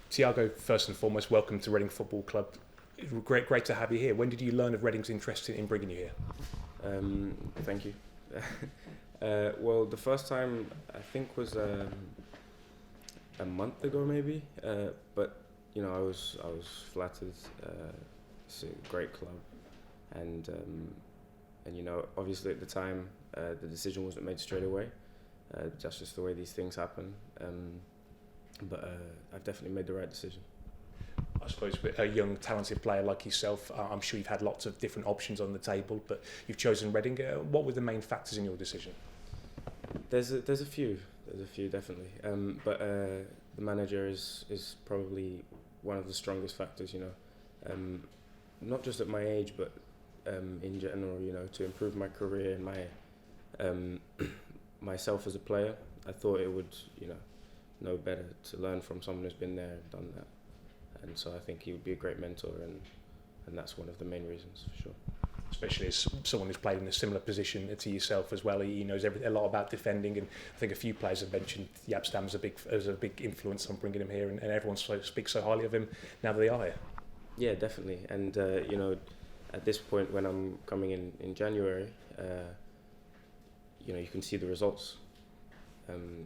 Tiago, first and foremost, welcome to Reading Football Club. Great to have you here. When did you learn of Reading's interest in bringing you here? Thank you. Well, the first time I think was a month ago, maybe. But I was flattered. It's a great club, and obviously at the time, the decision wasn't made straight away. That's just the way these things happen. But I've definitely made the right decision. I suppose with a young, talented player like yourself, I'm sure you've had lots of different options on the table, but you've chosen Reading. What were the main factors in your decision? There's a few definitely. But the manager is probably one of the strongest factors. Not just at my age, but in general. To improve my career and my myself as a player, I thought it would no better to learn from someone who's been there and done that. And so I think he would be a great mentor, and that's one of the main reasons, for sure. Especially as someone who's played in a similar position to yourself as well. He knows a lot about defending, and I think a few players have mentioned Jaap Stam as a big influence on bringing him here, and everyone speaks so highly of him now that they are here. Yeah, definitely. And at this point, when I'm coming in January, you can see the results.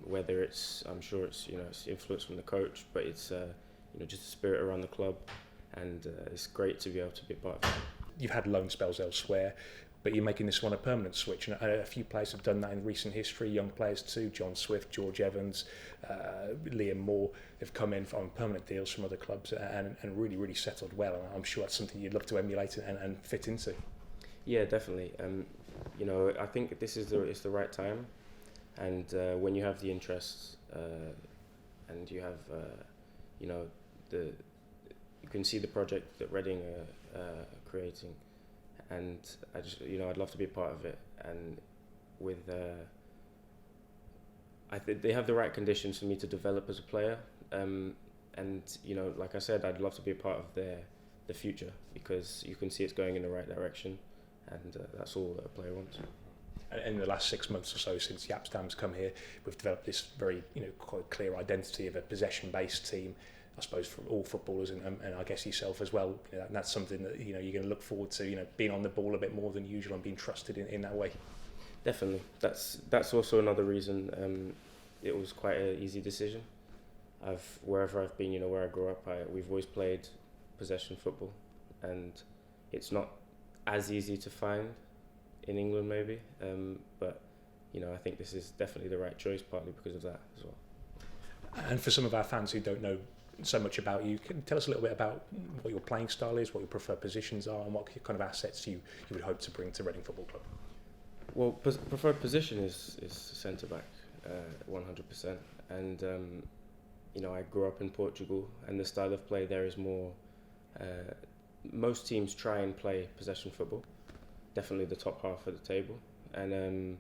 Whether I'm sure it's influence from the coach, but it's just the spirit around the club, and it's great to be able to be a part of it. You've had loan spells elsewhere, but you're making this one a permanent switch, and a few players have done that in recent history. Young players too, John Swift, George Evans, Liam Moore, have come in on permanent deals from other clubs and really settled well. And I'm sure that's something you'd love to emulate and fit into. Yeah, definitely. I think this is the right time. And when you have the interests and you have, you can see the project that Reading are creating, and I just, I'd love to be a part of it. And with, I think they have the right conditions for me to develop as a player. And like I said, I'd love to be a part of the future, because you can see it's going in the right direction, and that's all that a player wants. In the last 6 months or so since Jaap Stam's come here, we've developed this very quite clear identity of a possession-based team, I suppose, for all footballers, and I guess yourself as well. And that's something that you're going to look forward to, being on the ball a bit more than usual and being trusted in that way. Definitely, that's also another reason. It was quite an easy decision. Wherever I've been, where I grew up, we've always played possession football, and it's not as easy to find in England maybe, but I think this is definitely the right choice, partly because of that as well. And for some of our fans who don't know so much about you, can you tell us a little bit about what your playing style is, what your preferred positions are, and what kind of assets you would hope to bring to Reading Football Club? Well, preferred position is centre back, 100%, and I grew up in Portugal, and the style of play there is more. Most teams try and play possession football. Definitely the top half of the table, and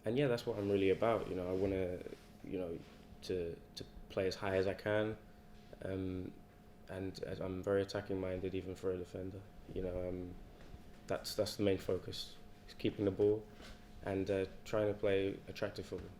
yeah, that's what I'm really about. I want to play as high as I can, and I'm very attacking minded, even for a defender. That's the main focus, is keeping the ball and trying to play attractive football.